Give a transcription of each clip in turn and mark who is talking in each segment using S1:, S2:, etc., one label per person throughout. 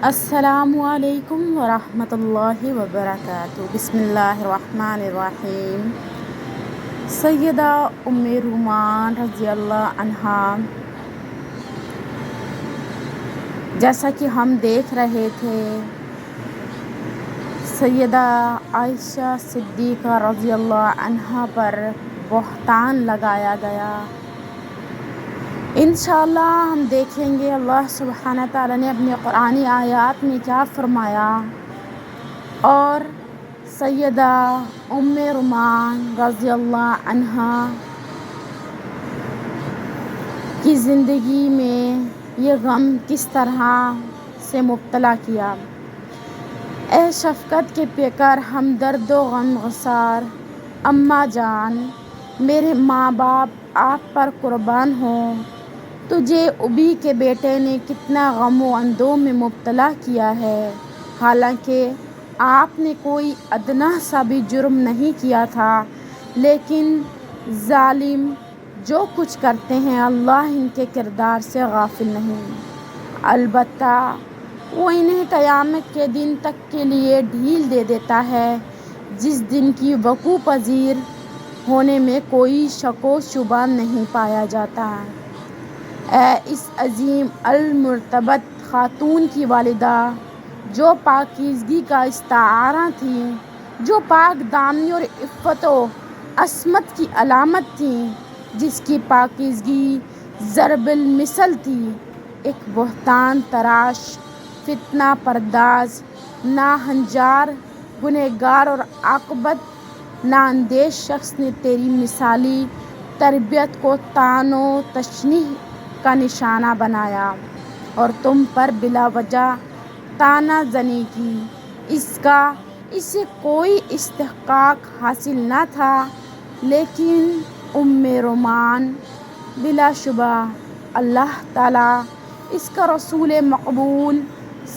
S1: السلام علیکم ورحمۃ اللہ وبرکاتہ۔ بسم اللہ الرحمن الرحیم۔ سیدہ ام رومان رضی اللہ عنہا، جیسا کہ ہم دیکھ رہے تھے، سیدہ عائشہ صدیقہ رضی اللہ عنہا پر بہتان لگایا گیا۔ انشاءاللہ ہم دیکھیں گے اللہ سبحانہ تعالیٰ نے اپنے قرآنی آیات میں کیا فرمایا، اور سیدہ ام رومان رضی اللہ عنہا کی زندگی میں یہ غم کس طرح سے مبتلا کیا۔ اے شفقت کے پیکر، ہمدرد و غم گسار اماں جان، میرے ماں باپ آپ پر قربان ہوں۔ تجھے ابی کے بیٹے نے کتنا غم و اندوہ میں مبتلا کیا ہے، حالانکہ آپ نے کوئی ادنا سا بھی جرم نہیں کیا تھا، لیکن ظالم جو کچھ کرتے ہیں اللہ ان کے کردار سے غافل نہیں۔ البتہ وہ انہیں قیامت کے دن تک کے لیے ڈھیل دے دیتا ہے، جس دن کی وقوع پذیر ہونے میں کوئی شک و شبہ نہیں پایا جاتا۔ اے اس عظیم المرتبت خاتون کی والدہ، جو پاکیزگی کا استعارہ تھی، جو پاک دامنی اور عفت و عصمت کی علامت تھی، جس کی پاکیزگی ضرب المثل تھی، ایک بہتان تراش، فتنہ پرداز، ناہنجار، گنہگار اور عاقبت نااندیش شخص نے تیری مثالی تربیت کو طعن و تشنیع کا نشانہ بنایا اور تم پر بلا وجہ طعنہ زنی کی۔ اسے کوئی استحقاق حاصل نہ تھا، لیکن ام رومان بلا شبہ اللہ تعالیٰ اس کا رسول مقبول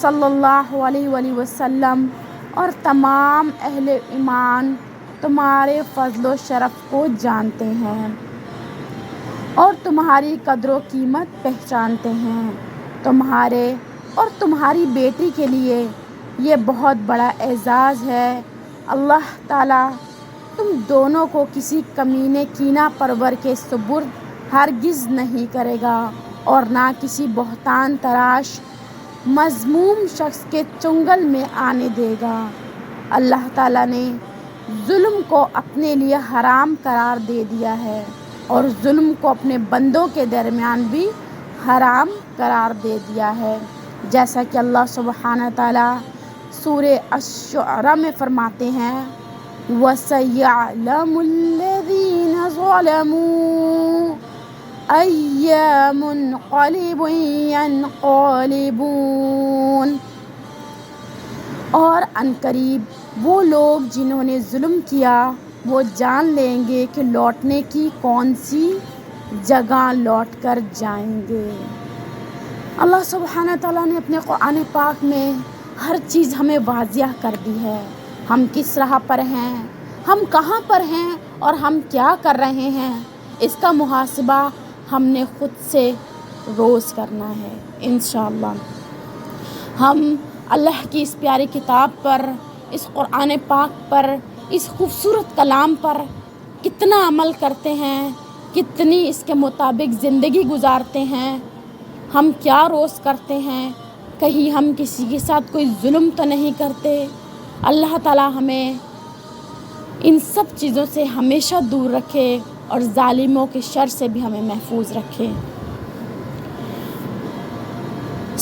S1: صلی اللہ علیہ وآلہ وسلم اور تمام اہل ایمان تمہارے فضل و شرف کو جانتے ہیں اور تمہاری قدر و قیمت پہچانتے ہیں۔ تمہارے اور تمہاری بیٹی کے لیے یہ بہت بڑا اعزاز ہے۔ اللہ تعالیٰ تم دونوں کو کسی کمینے کینہ پرور کے سپرد ہرگز نہیں کرے گا اور نہ کسی بہتان تراش مذموم شخص کے چنگل میں آنے دے گا۔ اللہ تعالیٰ نے ظلم کو اپنے لیے حرام قرار دے دیا ہے اور ظلم کو اپنے بندوں کے درمیان بھی حرام قرار دے دیا ہے، جیسا کہ اللہ سبحانہ تعالیٰ سورہ الشعراء میں فرماتے ہیں، وَسَيَعْلَمُ الَّذِينَ ظَلَمُوا أَيَّ مُنقَلِبٍ يَنقَلِبُونَ۔ اور عنقریب وہ لوگ جنہوں نے ظلم کیا وہ جان لیں گے کہ لوٹنے کی کون سی جگہ لوٹ کر جائیں گے۔ اللہ سبحانہ تعالیٰ نے اپنے قرآن پاک میں ہر چیز ہمیں واضح کر دی ہے۔ ہم کس راہ پر ہیں، ہم کہاں پر ہیں اور ہم کیا کر رہے ہیں، اس کا محاسبہ ہم نے خود سے روز کرنا ہے۔ انشاءاللہ ہم اللہ کی اس پیاری کتاب پر، اس قرآن پاک پر، اس خوبصورت کلام پر کتنا عمل کرتے ہیں، کتنی اس کے مطابق زندگی گزارتے ہیں، ہم کیا روز کرتے ہیں، کہیں ہم کسی کے ساتھ کوئی ظلم تو نہیں کرتے۔ اللہ تعالیٰ ہمیں ان سب چیزوں سے ہمیشہ دور رکھے اور ظالموں کے شر سے بھی ہمیں محفوظ رکھے۔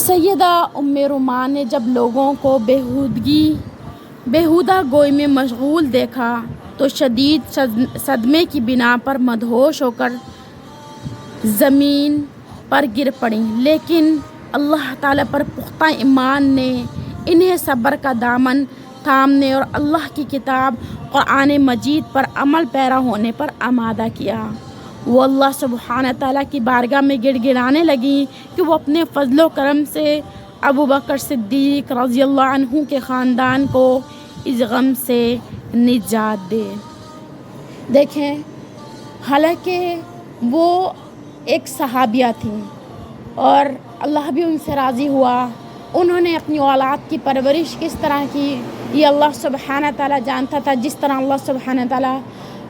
S1: سیدہ ام رومان نے جب لوگوں کو بیہودہ گوئی میں مشغول دیکھا تو شدید صدمے کی بنا پر مدہوش ہو کر زمین پر گر پڑیں، لیکن اللہ تعالیٰ پر پختہ ایمان نے انہیں صبر کا دامن تھامنے اور اللہ کی کتاب قرآن مجید پر عمل پیرا ہونے پر آمادہ کیا۔ وہ اللہ سبحانہ تعالیٰ کی بارگاہ میں گڑ گڑانے لگیں کہ وہ اپنے فضل و کرم سے ابوبکر صدیق رضی اللہ عنہ کے خاندان کو اس غم سے نجات دے۔ دیکھیں، حالانکہ وہ ایک صحابیہ تھیں اور اللہ بھی ان سے راضی ہوا انہوں نے اپنی اولاد کی پرورش کس طرح کی یہ اللہ سبحانہ تعالیٰ جانتا تھا، جس طرح اللہ سبحانہ تعالیٰ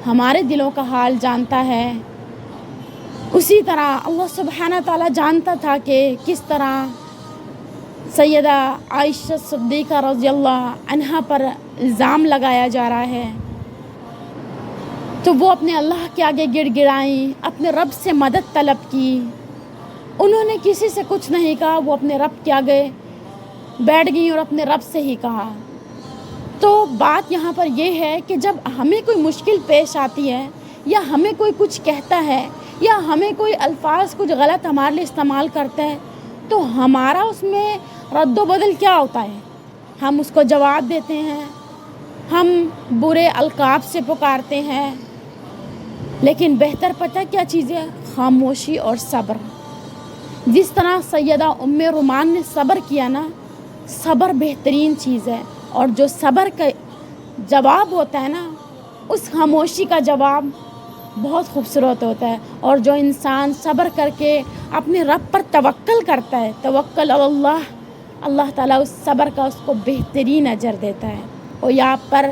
S1: ہمارے دلوں کا حال جانتا ہے، اسی طرح اللہ سبحانہ تعالیٰ جانتا تھا کہ کس طرح سیدہ عائشہ صدیقہ رضی اللہ عنہا پر الزام لگایا جا رہا ہے، تو وہ اپنے اللہ کے آگے گڑ گڑائیں، اپنے رب سے مدد طلب کی. انہوں نے کسی سے کچھ نہیں کہا، وہ اپنے رب کے آگے بیٹھ گئیں اور اپنے رب سے ہی کہا. تو بات یہاں پر یہ ہے کہ جب ہمیں کوئی مشکل پیش آتی ہے یا ہمیں کوئی کچھ کہتا ہے یا ہمیں کوئی الفاظ کچھ غلط ہمارے لیے استعمال کرتا ہے، تو ہمارا اس میں رد و بدل کیا ہوتا ہے؟ ہم اس کو جواب دیتے ہیں، ہم برے القاب سے پکارتے ہیں، لیکن بہتر پتہ کیا چیز ہے؟ خاموشی اور صبر. جس طرح سیدہ ام رومان نے صبر کیا نا، صبر بہترین چیز ہے، اور جو صبر کا جواب ہوتا ہے نا، اس خاموشی کا جواب بہت خوبصورت ہوتا ہے. اور جو انسان صبر کر کے اپنے رب پر توکل کرتا ہے، توکل علی اللہ، اللہ تعالیٰ اس صبر کا اس کو بہترین اجر دیتا ہے. کوئی آپ پر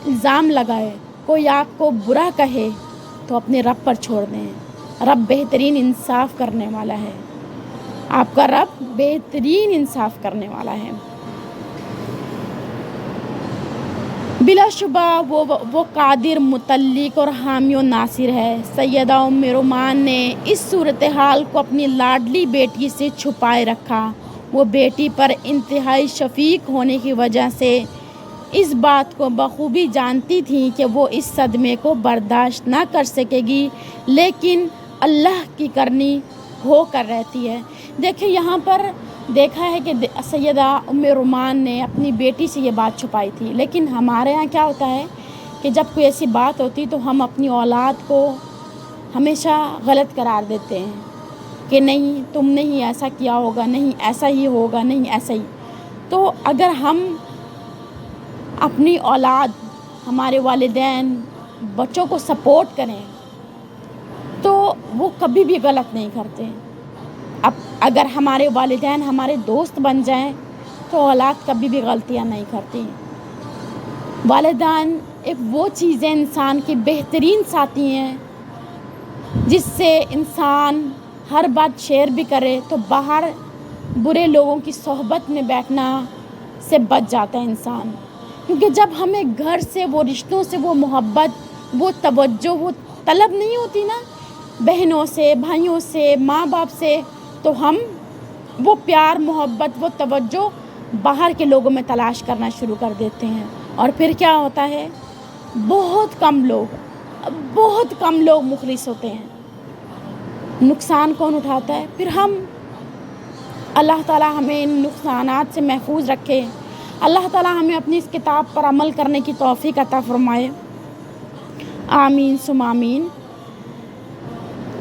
S1: الزام لگائے، کوئی آپ کو برا کہے، تو اپنے رب پر چھوڑ دیں. رب بہترین انصاف کرنے والا ہے، آپ کا رب بہترین انصاف کرنے والا ہے. بلا شبہ وہ قادر، متعلق اور حامی و ناصر ہے. سیدہ ام رومان نے اس صورتحال کو اپنی لاڈلی بیٹی سے چھپائے رکھا. وہ بیٹی پر انتہائی شفیق ہونے کی وجہ سے اس بات کو بخوبی جانتی تھیں کہ وہ اس صدمے کو برداشت نہ کر سکے گی، لیکن اللہ کی کرنی ہو کر رہتی ہے. دیکھیں یہاں پر دیکھا ہے کہ سیدہ ام رومان نے اپنی بیٹی سے یہ بات چھپائی تھی، لیکن ہمارے ہاں کیا ہوتا ہے کہ جب کوئی ایسی بات ہوتی تو ہم اپنی اولاد کو ہمیشہ غلط قرار دیتے ہیں کہ نہیں تم نے ہی ایسا کیا ہوگا، نہیں ایسا ہی ہوگا، نہیں ایسا ہی. تو اگر ہم اپنی اولاد، ہمارے والدین بچوں کو سپورٹ کریں تو وہ کبھی بھی غلط نہیں کرتے. اب اگر ہمارے والدین ہمارے دوست بن جائیں تو اولاد کبھی بھی غلطیاں نہیں کرتی. والدین ایک وہ چیزیں انسان کی بہترین ساتھی ہیں جس سے انسان ہر بات شیئر بھی کرے تو باہر برے لوگوں کی صحبت میں بیٹھنا سے بچ جاتا ہے انسان. کیونکہ جب ہمیں گھر سے، وہ رشتوں سے وہ محبت، وہ توجہ، وہ طلب نہیں ہوتی نا، بہنوں سے، بھائیوں سے، ماں باپ سے، تو ہم وہ پیار، محبت، وہ توجہ باہر کے لوگوں میں تلاش کرنا شروع کر دیتے ہیں. اور پھر کیا ہوتا ہے؟ بہت کم لوگ مخلص ہوتے ہیں. نقصان کون اٹھاتا ہے؟ پھر ہم. اللہ تعالیٰ ہمیں ان نقصانات سے محفوظ رکھے. اللہ تعالیٰ ہمیں اپنی اس کتاب پر عمل کرنے کی توفیق عطا فرمائے. آمین ثم آمین.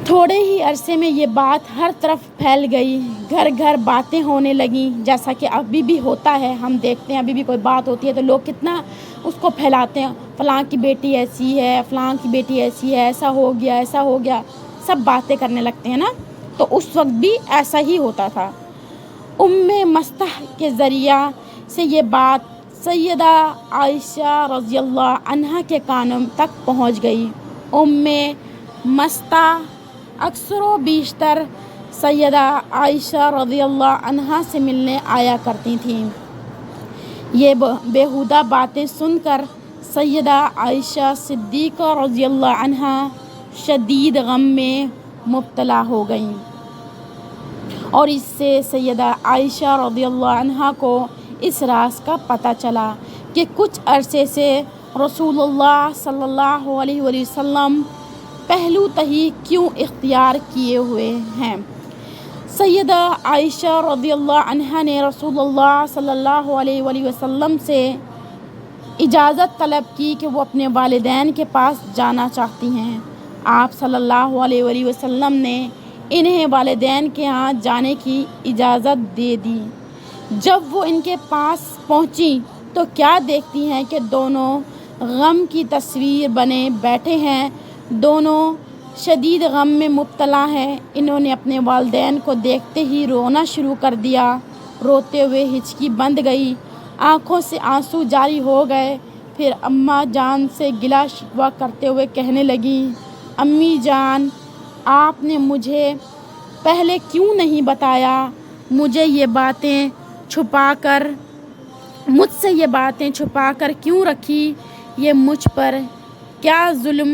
S1: تھوڑے ہی عرصے میں یہ بات ہر طرف پھیل گئی، گھر گھر باتیں ہونے لگیں، جیسا کہ ابھی بھی ہوتا ہے. ہم دیکھتے ہیں ابھی بھی کوئی بات ہوتی ہے تو لوگ کتنا اس کو پھیلاتے ہیں، فلاں کی بیٹی ایسی ہے، فلاں کی بیٹی ایسی ہے، ایسا ہو گیا، ایسا ہو گیا، سب باتیں کرنے لگتے ہیں نا. تو اس وقت بھی ایسا ہی ہوتا تھا. ام مستح کے ذریعہ سے یہ بات سیدہ عائشہ رضی اللہ عنہا کے کانوں تک پہنچ گئی. ام مستح اکثر و بیشتر سیدہ عائشہ رضی اللہ عنہا سے ملنے آیا کرتی تھیں. یہ بیہودہ باتیں سن کر سیدہ عائشہ صدیقہ رضی اللہ عنہا شدید غم میں مبتلا ہو گئیں، اور اس سے سیدہ عائشہ رضی اللہ عنہا کو اس راز کا پتہ چلا کہ کچھ عرصے سے رسول اللہ صلی اللہ علیہ وآلہ وسلم پہلو تہی کیوں اختیار کیے ہوئے ہیں. سیدہ عائشہ رضی اللہ عنہا نے رسول اللہ صلی اللہ علیہ وآلہ وسلم سے اجازت طلب کی کہ وہ اپنے والدین کے پاس جانا چاہتی ہیں. آپ صلی اللہ علیہ وآلہ وسلم نے انہیں والدین کے ہاں جانے کی اجازت دے دی. جب وہ ان کے پاس پہنچی تو کیا دیکھتی ہیں کہ دونوں غم کی تصویر بنے بیٹھے ہیں، دونوں شدید غم میں مبتلا ہیں. انہوں نے اپنے والدین کو دیکھتے ہی رونا شروع کر دیا. روتے ہوئے ہچکی بند گئی، آنکھوں سے آنسو جاری ہو گئے۔ پھر اماں جان سے گلا شکوہ کرتے ہوئے کہنے لگی، امی جان آپ نے مجھے پہلے کیوں نہیں بتایا؟ مجھ سے یہ باتیں چھپا کر کیوں رکھی؟ یہ مجھ پر کیا ظلم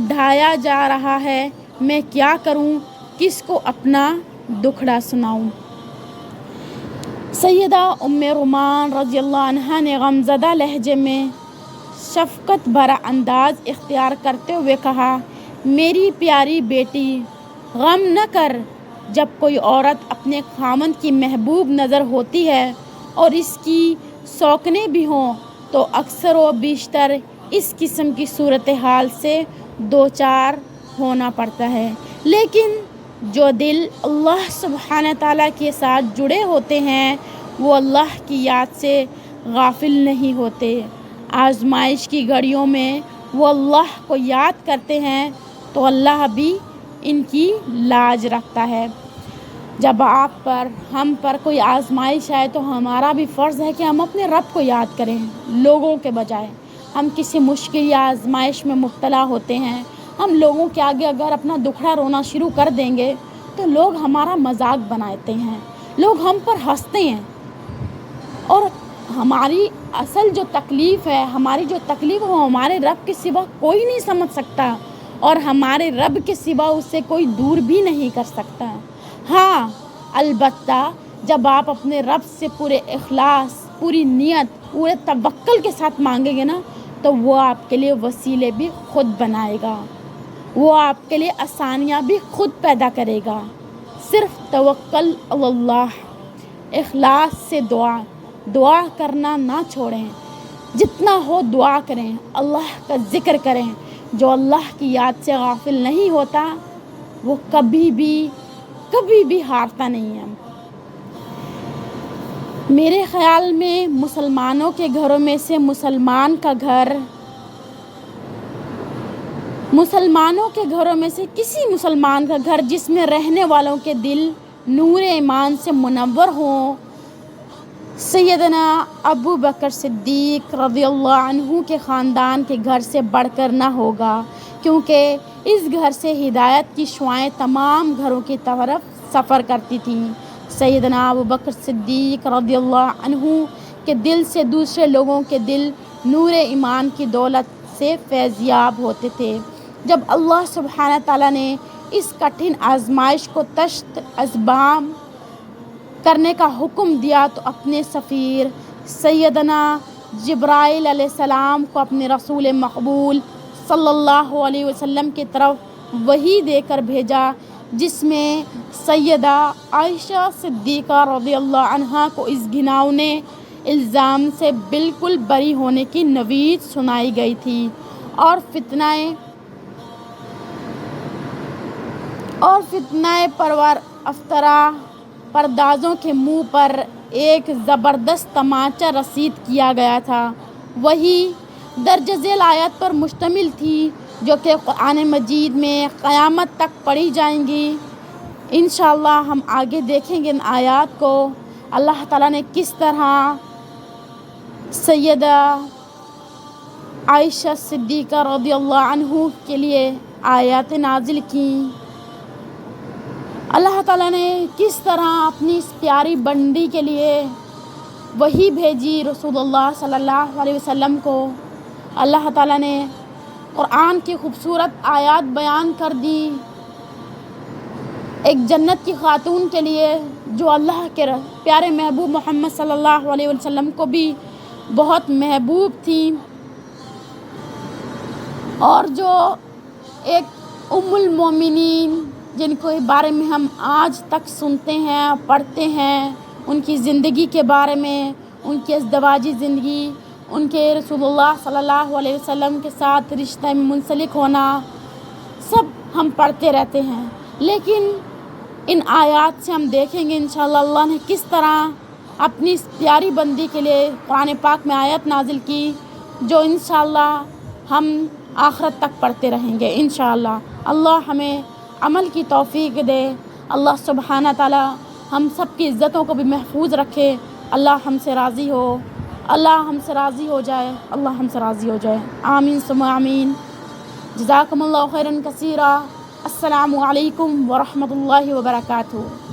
S1: ڈھایا جا رہا ہے؟ میں کیا کروں؟ کس کو اپنا دکھڑا سناؤں؟ سیدہ ام رومان رضی اللہ عنہا نے غمزدہ لہجے میں شفقت بھرا انداز اختیار کرتے ہوئے کہا، میری پیاری بیٹی غم نہ کر۔ جب کوئی عورت اپنے خاوند کی محبوب نظر ہوتی ہے اور اس کی شوقینیں بھی ہوں تو اکثر و بیشتر اس قسم کی صورتحال سے دوچار ہونا پڑتا ہے، لیکن جو دل اللہ سبحانہ تعالیٰ کے ساتھ جڑے ہوتے ہیں وہ اللہ کی یاد سے غافل نہیں ہوتے۔ آزمائش کی گھڑیوں میں وہ اللہ کو یاد کرتے ہیں تو اللہ بھی ان کی لاج رکھتا ہے۔ جب آپ پر ہم پر کوئی آزمائش آئے تو ہمارا بھی فرض ہے کہ ہم اپنے رب کو یاد کریں لوگوں کے بجائے۔ ہم کسی مشکل یا آزمائش میں مبتلا ہوتے ہیں، ہم لوگوں کے آگے اگر اپنا دکھڑا رونا شروع کر دیں گے تو لوگ ہمارا مذاق بناتے ہیں، لوگ ہم پر ہنستے ہیں، اور ہماری اصل جو تکلیف ہے، ہماری جو تکلیف وہ ہمارے رب کے سوا کوئی نہیں سمجھ سکتا، اور ہمارے رب کے سوا اس سے کوئی دور بھی نہیں کر سکتا۔ ہاں البتہ جب آپ اپنے رب سے پورے اخلاص، پوری نیت، پورے توکل کے ساتھ مانگیں گے نا تو وہ آپ کے لیے وسیلے بھی خود بنائے گا، وہ آپ کے لیے آسانیاں بھی خود پیدا کرے گا۔ صرف توکل اللہ، اخلاص سے دعا کرنا نہ چھوڑیں، جتنا ہو دعا کریں، اللہ کا ذکر کریں۔ جو اللہ کی یاد سے غافل نہیں ہوتا وہ کبھی بھی ہارتا نہیں ہے۔ میرے خیال میں مسلمانوں کے گھروں میں سے کسی مسلمان کا گھر جس میں رہنے والوں کے دل نور ایمان سے منور ہوں، سیدنا ابو بکر صدیق رضی اللہ عنہ کے خاندان کے گھر سے بڑھ کر نہ ہوگا، کیونکہ اس گھر سے ہدایت کی شعاعیں تمام گھروں کی طرف سفر کرتی تھیں۔ سیدنا ابو بکر صدیق رضی اللہ عنہ کے دل سے دوسرے لوگوں کے دل نور ایمان کی دولت سے فیضیاب ہوتے تھے۔ جب اللہ سبحانہ تعالیٰ نے اس کٹھن آزمائش کو تشت ازبام کرنے کا حکم دیا تو اپنے سفیر سیدنا جبرائیل علیہ السلام کو اپنے رسول مقبول صلی اللہ علیہ وسلم کی طرف وحی دے کر بھیجا، جس میں سیدہ عائشہ صدیقہ رضی اللہ عنہا کو اس گھناؤنے الزام سے بالکل بری ہونے کی نوید سنائی گئی تھی، اور فتنہ پرور افطرا پردازوں کے منہ پر ایک زبردست تماچا رسید کیا گیا تھا۔ وہی درج ذیل آیات پر مشتمل تھی جو کہ قرآن مجید میں قیامت تک پڑھی جائیں گی۔ انشاءاللہ ہم آگے دیکھیں گے ان آیات کو اللہ تعالیٰ نے کس طرح سیدہ عائشہ صدیقہ رضی اللہ عنہ کے لیے آیات نازل کیں، اللہ تعالیٰ نے کس طرح اپنی اس پیاری بندی کے لیے وحی بھیجی رسول اللہ صلی اللہ علیہ وسلم کو۔ اللہ تعالیٰ نے قرآن کی خوبصورت آیات بیان کر دی ایک جنت کی خاتون کے لیے جو اللہ کے پیارے محبوب محمد صلی اللہ علیہ وسلم کو بھی بہت محبوب تھی، اور جو ایک ام المومنین جن کے بارے میں ہم آج تک سنتے ہیں، پڑھتے ہیں، ان کی زندگی کے بارے میں، ان کی ازدواجی زندگی، ان کے رسول اللہ صلی اللہ علیہ وسلم کے ساتھ رشتہ میں منسلک ہونا، سب ہم پڑھتے رہتے ہیں، لیکن ان آیات سے ہم دیکھیں گے انشاءاللہ اللہ نے کس طرح اپنی اس پیاری بندی کے لیے قرآن پاک میں آیت نازل کی جو انشاءاللہ ہم آخرت تک پڑھتے رہیں گے انشاءاللہ۔ اللہ ہمیں عمل کی توفیق دے، اللہ سبحانہ تعالیٰ ہم سب کی عزتوں کو بھی محفوظ رکھے. اللہ ہم سے راضی ہو, اللہ ہم سے راضی ہو جائے, اللہ ہم سے راضی ہو جائے. آمین ثم آمین. جزاکم اللہ خیرا کثیرا. السلام علیکم ورحمۃ اللہ وبرکاتہ.